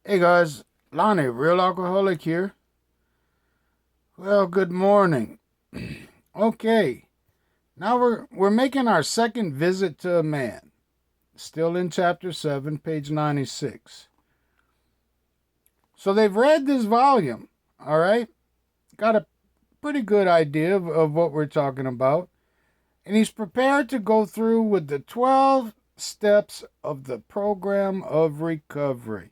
Hey guys, Lonnie, real alcoholic here. Well, good morning. Okay, now we're making our second visit to a man. Still in chapter 7, page 96. So they've read this volume, all right? Got a pretty good idea of what we're talking about. And he's prepared to go through with the 12 steps of the program of recovery.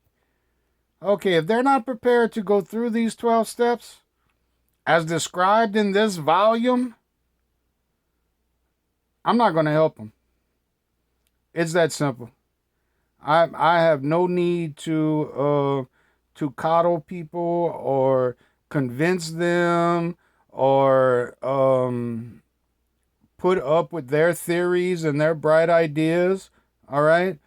Okay, if they're not prepared to go through these 12 steps, as described in this volume, I'm not going to help them. It's that simple. I have no need to coddle people or convince them or put up with their theories and their bright ideas. All right.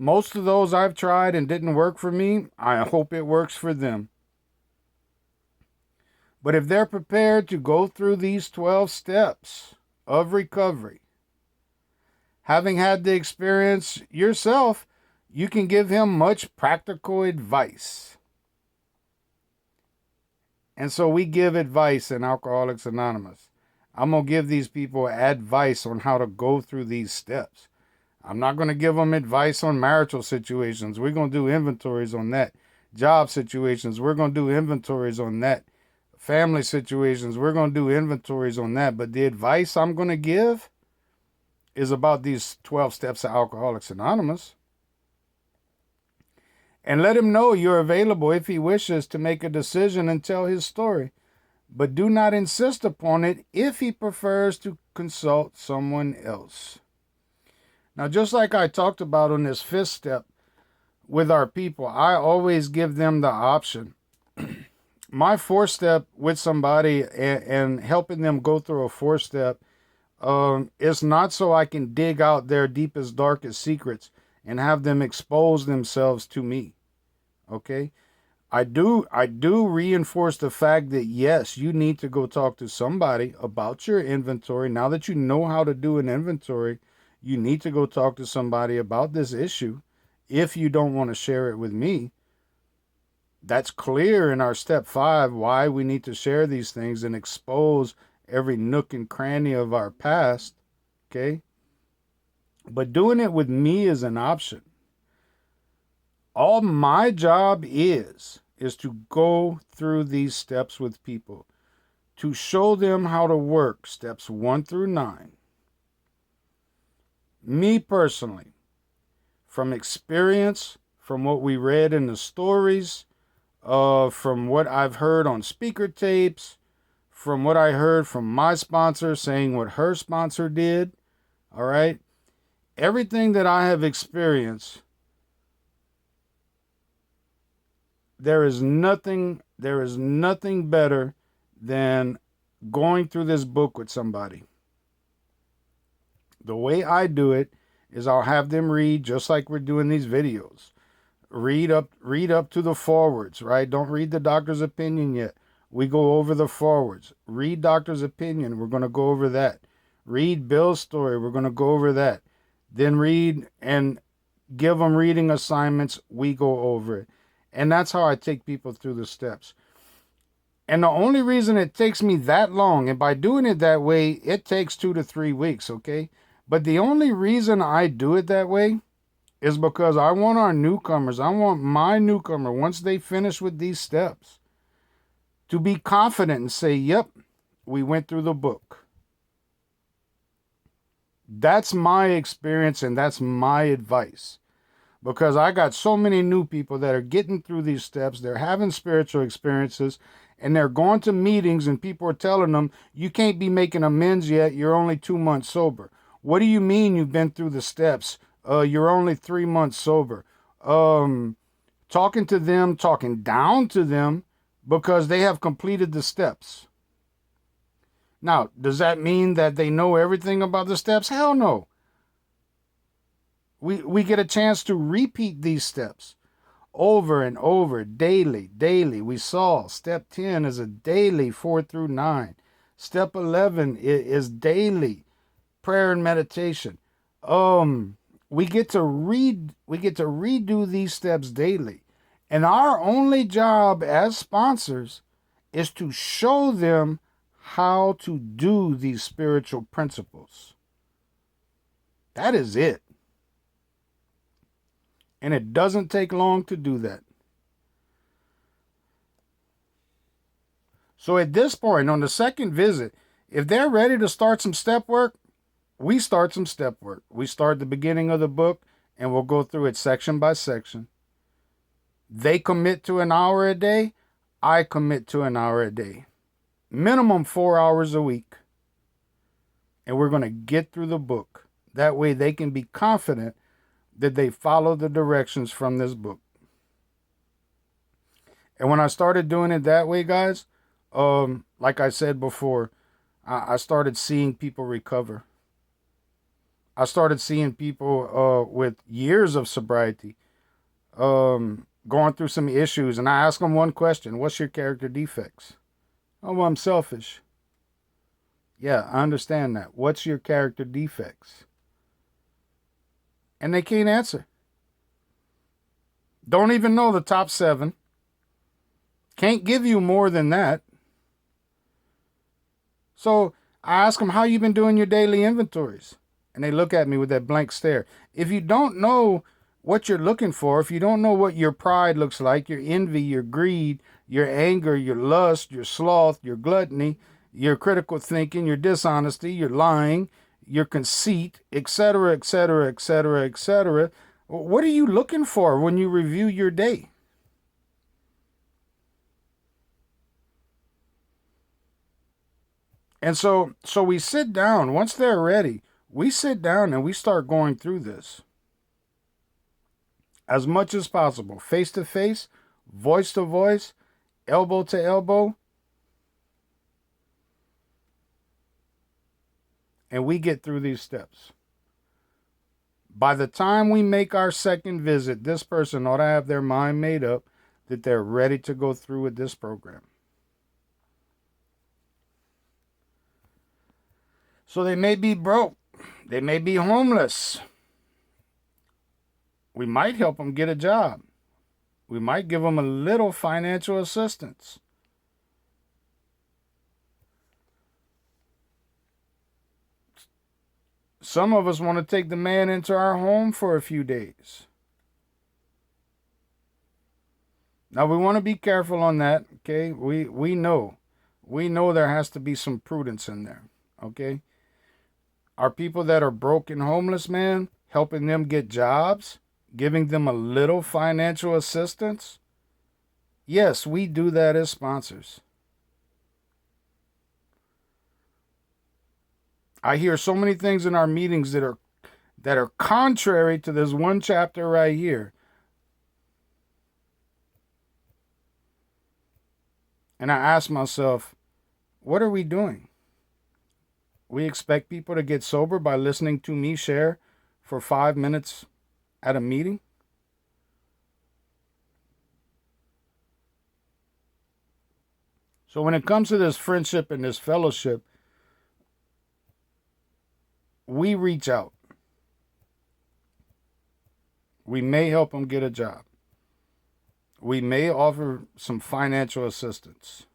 Most of those I've tried and didn't work for me. I hope it works for them. But if they're prepared to go through these 12 steps of recovery, having had the experience yourself, you can give him much practical advice. And so we give advice in Alcoholics Anonymous. I'm going to give these people advice on how to go through these steps. I'm not going to give them advice on marital situations. We're going to do inventories on that. Job situations, we're going to do inventories on that. Family situations, we're going to do inventories on that. But the advice I'm going to give is about these 12 steps of Alcoholics Anonymous. And let him know you're available if he wishes to make a decision and tell his story. But do not insist upon it if he prefers to consult someone else. Now, just like I talked about on this fifth step with our people, I always give them the option. My fourth step with somebody and helping them go through a fourth step it's not so I can dig out their deepest, darkest secrets and have them expose themselves to me. Okay? I do reinforce the fact that yes, you need to go talk to somebody about your inventory. Now that you know how to do an inventory, you need to go talk to somebody about this issue if you don't want to share it with me. That's clear in our step 5 why we need to share these things and expose every nook and cranny of our past. Okay? But doing it with me is an option. All my job is to go through these steps with people, to show them how to work steps 1 through 9. Me personally, from experience, from what we read in the stories, from what I've heard on speaker tapes, from what I heard from my sponsor saying what her sponsor did, all right? Everything that I have experienced, there is nothing better than going through this book with somebody. The way I do it is I'll have them read just like we're doing these videos. Read up to the forwards, right? Don't read the doctor's opinion yet. We go over the forwards. Read doctor's opinion. We're going to go over that. Read Bill's story. We're going to go over that. Then read and give them reading assignments. We go over it. And that's how I take people through the steps. And the only reason it takes me that long, and by doing it that way, it takes 2 to 3 weeks, okay? But the only reason I do it that way is because I want our newcomers, I want my newcomer, once they finish with these steps, to be confident and say, yep, we went through the book. That's my experience and that's my advice. Because I got so many new people that are getting through these steps, they're having spiritual experiences, and they're going to meetings and people are telling them, you can't be making amends yet, you're only 2 months sober. What do you mean you've been through the steps? You're only 3 months sober. Talking to them, talking down to them because they have completed the steps. Now, does that mean that they know everything about the steps? Hell no. We get a chance to repeat these steps over and over, daily, daily. We saw step 10 is a daily 4 through 9. Step 11 is daily prayer and meditation. We get to redo these steps daily. And our only job as sponsors is to show them how to do these spiritual principles. That is it. And it doesn't take long to do that. So at this point, on the second visit, if they're ready to start some step work, we start some step work. We start the beginning of the book and we'll go through it section by section. They commit to an hour a day. I commit to an hour a day. Minimum 4 hours a week. And we're going to get through the book. That way they can be confident that they follow the directions from this book. And when I started doing it that way, guys, like I said before, I started seeing people recover. I started seeing people with years of sobriety going through some issues. And I asked them one question: what's your character defects? Oh, well, I'm selfish. Yeah, I understand that. What's your character defects? And they can't answer. Don't even know the top 7. Can't give you more than that. So I ask them, how you been doing your daily inventories? And they look at me with that blank stare. If you don't know what you're looking for, if you don't know what your pride looks like, your envy, your greed, your anger, your lust, your sloth, your gluttony, your critical thinking, your dishonesty, your lying, your conceit, etc., etc., etc., etc., what are you looking for when you review your day? And so we sit down. Once they're ready, we sit down and we start going through this as much as possible, face to face, voice to voice, elbow to elbow. And we get through these steps. By the time we make our second visit, this person ought to have their mind made up that they're ready to go through with this program. So they may be broke. They may be homeless. We might help them get a job. We might give them a little financial assistance. Some of us want to take the man into our home for a few days. Now, we want to be careful on that, okay? We know there has to be some prudence in there, okay? Our people that are broke and homeless, man, helping them get jobs, giving them a little financial assistance. Yes, we do that as sponsors. I hear so many things in our meetings that are contrary to this one chapter right here. And I ask myself, what are we doing? We expect people to get sober by listening to me share for 5 minutes at a meeting? So when it comes to this friendship and this fellowship, we reach out. We may help them get a job. We may offer some financial assistance.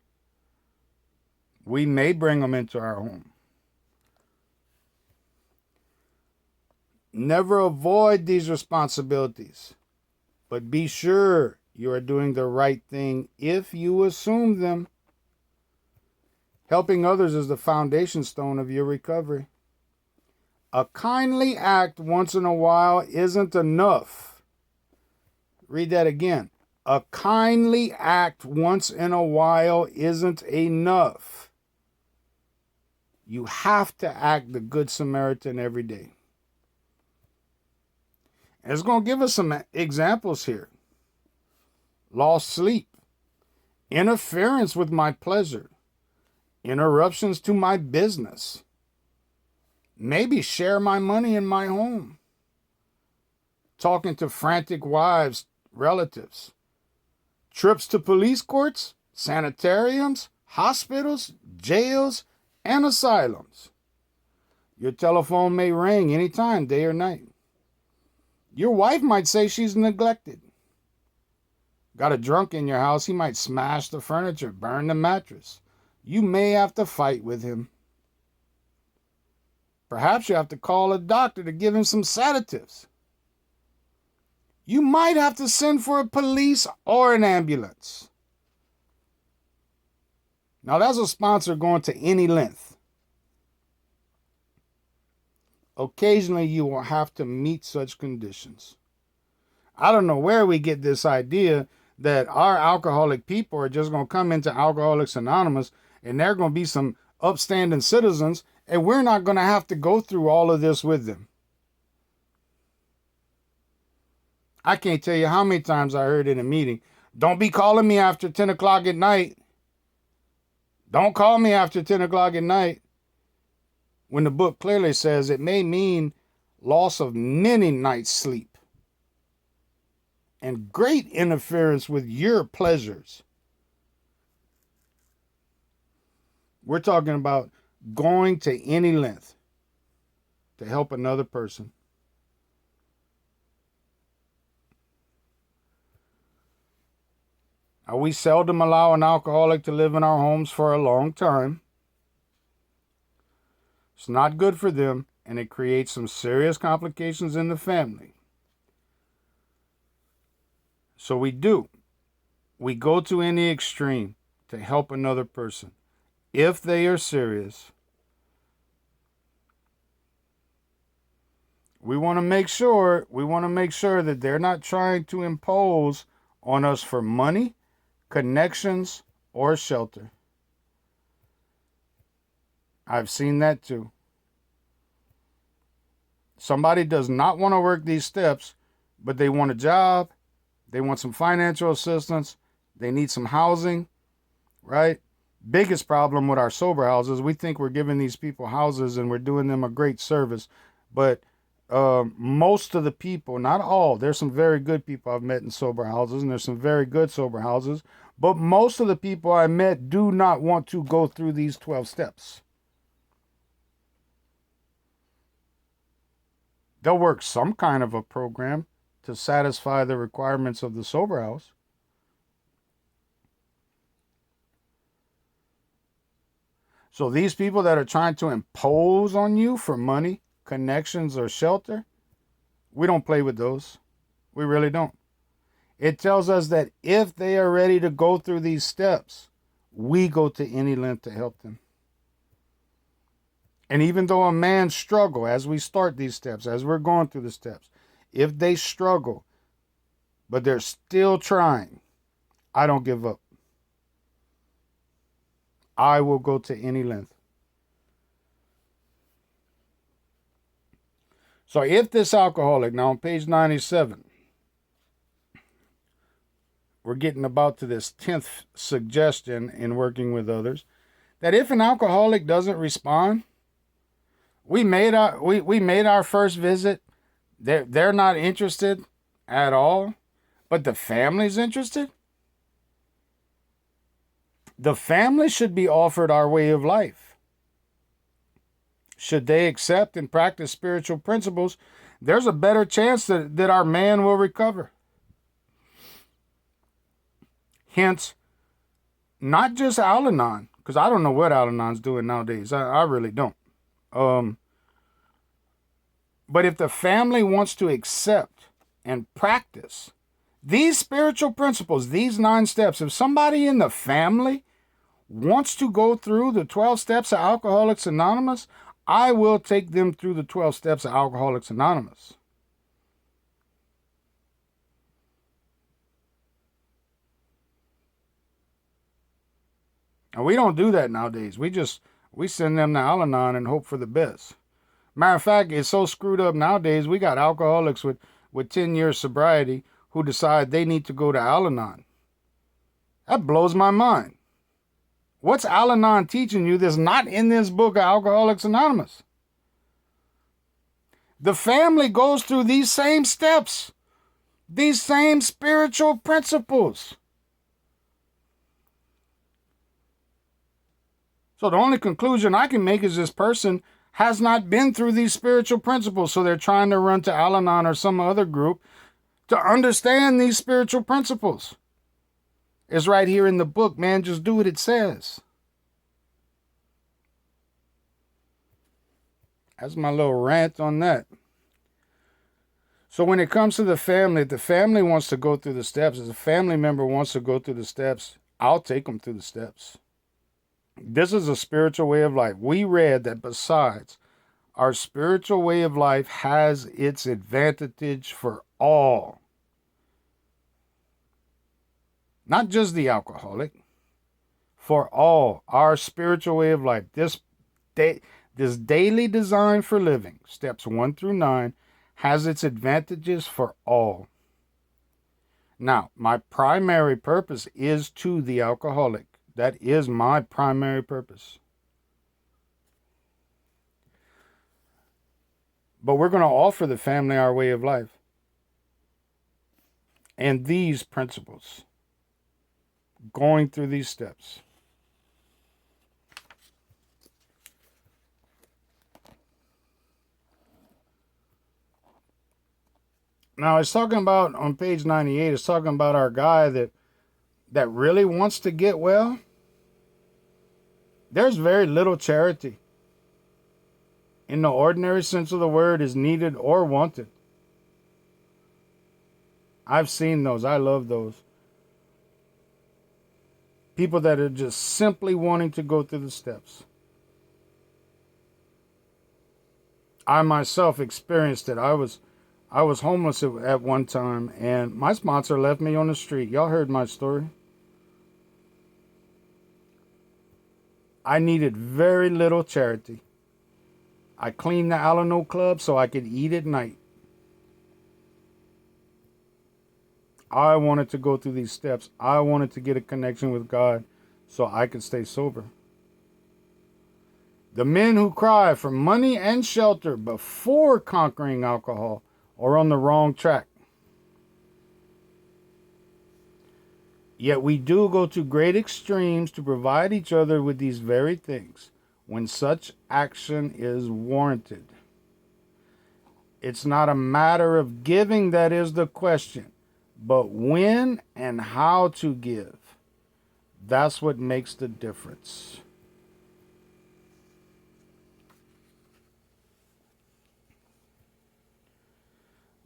We may bring them into our home. Never avoid these responsibilities, but be sure you are doing the right thing if you assume them. Helping others is the foundation stone of your recovery. A kindly act once in a while isn't enough. Read that again. A kindly act once in a while isn't enough. You have to act the Good Samaritan every day. And it's going to give us some examples here. Lost sleep, interference with my pleasure, interruptions to my business, maybe share my money in my home, talking to frantic wives, relatives, trips to police courts, sanitariums, hospitals, jails, and asylums. Your telephone may ring anytime, day or night. Your wife might say she's neglected. Got a drunk in your house, he might smash the furniture, burn the mattress. You may have to fight with him. Perhaps you have to call a doctor to give him some sedatives. You might have to send for a police or an ambulance. Now, that's a sponsor going to any length. Occasionally, you will have to meet such conditions. I don't know where we get this idea that our alcoholic people are just going to come into Alcoholics Anonymous and they're going to be some upstanding citizens and we're not going to have to go through all of this with them. I can't tell you how many times I heard in a meeting, don't be calling me after 10 o'clock at night. Don't call me after 10 o'clock at night. When the book clearly says it may mean loss of many nights' sleep and great interference with your pleasures. We're talking about going to any length to help another person. Now, we seldom allow an alcoholic to live in our homes for a long time. It's not good for them, and it creates some serious complications in the family. So we go to any extreme to help another person if they are serious. We want to make sure that they're not trying to impose on us for money, connections, or shelter. I've seen that too. Somebody does not want to work these steps, but they want a job, they want some financial assistance, they need some housing, right? Biggest problem with our sober houses, we think we're giving these people houses and we're doing them a great service, but most of the people, not all, there's some very good people I've met in sober houses, and there's some very good sober houses, but most of the people I met do not want to go through these 12 steps. They'll work some kind of a program to satisfy the requirements of the sober house. So these people that are trying to impose on you for money, connections, or shelter, we don't play with those. We really don't. It tells us that if they are ready to go through these steps, we go to any length to help them. And even though a man struggle as we start these steps, as we're going through the steps, if they struggle, but they're still trying, I don't give up. I will go to any length. So if this alcoholic, now on page 97, we're getting about to this 10th suggestion in working with others, that if an alcoholic doesn't respond, we made our first visit, they're not interested at all, but the family's interested. The family should be offered our way of life. Should they accept and practice spiritual principles, there's a better chance that our man will recover. Hence, not just Al-Anon, because I don't know what Al-Anon's doing nowadays. I really don't. But if the family wants to accept and practice these spiritual principles, these 9 steps, if somebody in the family wants to go through the 12 steps of Alcoholics Anonymous, I will take them through the 12 steps of Alcoholics Anonymous. And we don't do that nowadays. We send them to Al-Anon and hope for the best. Matter of fact, it's so screwed up nowadays, we got alcoholics with 10 years sobriety who decide they need to go to Al-Anon. That blows my mind. What's Al-Anon teaching you that's not in this book of Alcoholics Anonymous? The family goes through these same steps, these same spiritual principles. So the only conclusion I can make is this person has not been through these spiritual principles, so they're trying to run to Al-Anon or some other group to understand these spiritual principles. It's right here in the book, man. Just do what it says. That's my little rant on that. So when it comes to the family, if the family wants to go through the steps, if a family member wants to go through the steps, I'll take them through the steps. This is a spiritual way of life. We read that besides, our spiritual way of life has its advantage for all. Not just the alcoholic, for all. Our spiritual way of life. This daily design for living, steps 1 through 9, has its advantages for all. Now, my primary purpose is to the alcoholic. That is my primary purpose. But we're going to offer the family our way of life and these principles, going through these steps. Now, it's talking about, on page 98, it's talking about our guy that really wants to get well. There's very little charity, in the ordinary sense of the word, is needed or wanted. I've seen those. I love those. People that are just simply wanting to go through the steps. I myself experienced it. I was homeless at one time, and my sponsor left me on the street. Y'all heard my story. I needed very little charity. I cleaned the Alano Club so I could eat at night. I wanted to go through these steps. I wanted to get a connection with God so I could stay sober. The men who cry for money and shelter before conquering alcohol are on the wrong track. Yet we do go to great extremes to provide each other with these very things when such action is warranted. It's not a matter of giving that is the question, but when and how to give. That's what makes the difference.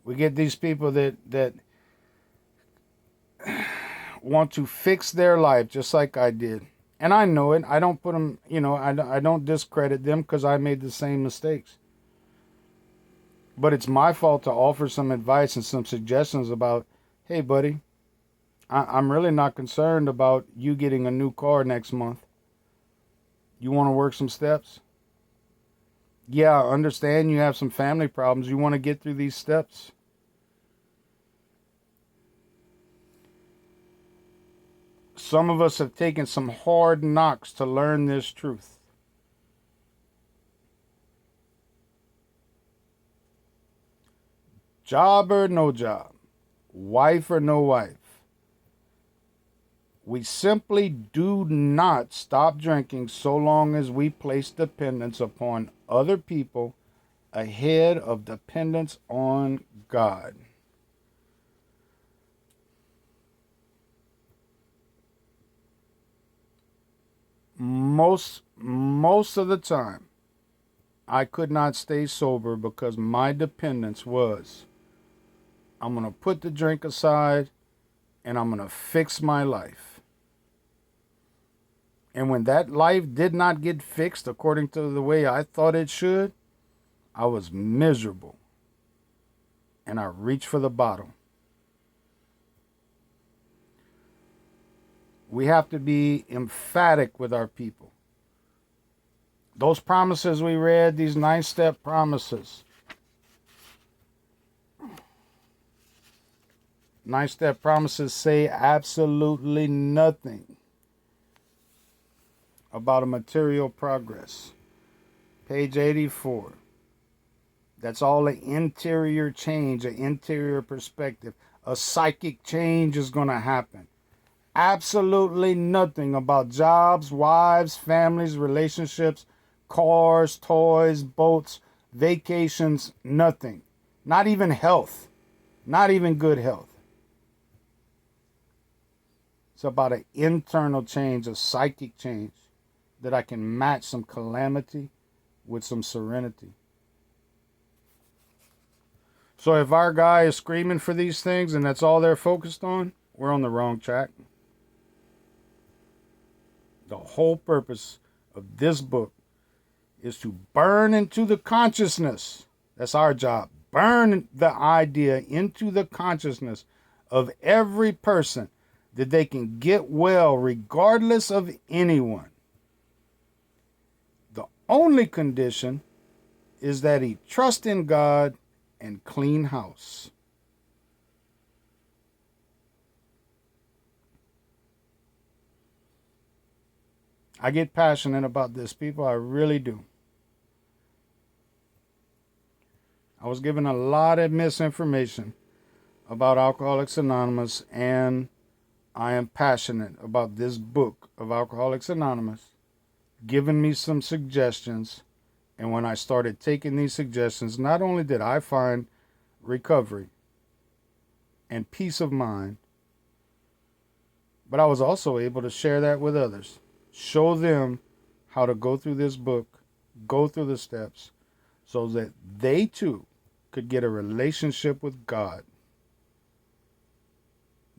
We get these people that want to fix their life just like I did. And I know it. I don't put them, I don't discredit them because I made the same mistakes. But it's my fault to offer some advice and some suggestions about, hey, buddy, I'm really not concerned about you getting a new car next month. You want to work some steps? Yeah, I understand you have some family problems. You want to get through these steps? Some of us have taken some hard knocks to learn this truth. Job or no job, wife or no wife, we simply do not stop drinking so long as we place dependence upon other people ahead of dependence on God. Most of the time, I could not stay sober because my dependence was, I'm going to put the drink aside and I'm going to fix my life. And when that life did not get fixed according to the way I thought it should, I was miserable. And I reached for the bottle. We have to be emphatic with our people. Those promises we read, these 9-step promises. 9-step promises say absolutely nothing about a material progress. Page 84. That's all an interior change, an interior perspective. A psychic change is going to happen. Absolutely nothing about jobs, wives, families, relationships, cars, toys, boats, vacations, nothing. Not even health. Not even good health. It's about an internal change, a psychic change, that I can match some calamity with some serenity. So if our guy is screaming for these things and that's all they're focused on, we're on the wrong track. The whole purpose of this book is to burn into the consciousness. That's our job. Burn the idea into the consciousness of every person that they can get well regardless of anyone. The only condition is that he trust in God and clean house. I get passionate about this, people. I really do. I was given a lot of misinformation about Alcoholics Anonymous, and I am passionate about this book of Alcoholics Anonymous, giving me some suggestions. And when I started taking these suggestions, not only did I find recovery and peace of mind, but I was also able to share that with others. Show them how to go through this book, go through the steps, so that they too could get a relationship with God.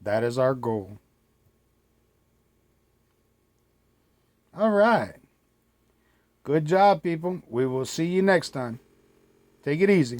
That is our goal. All right. Good job, people. We will see you next time. Take it easy.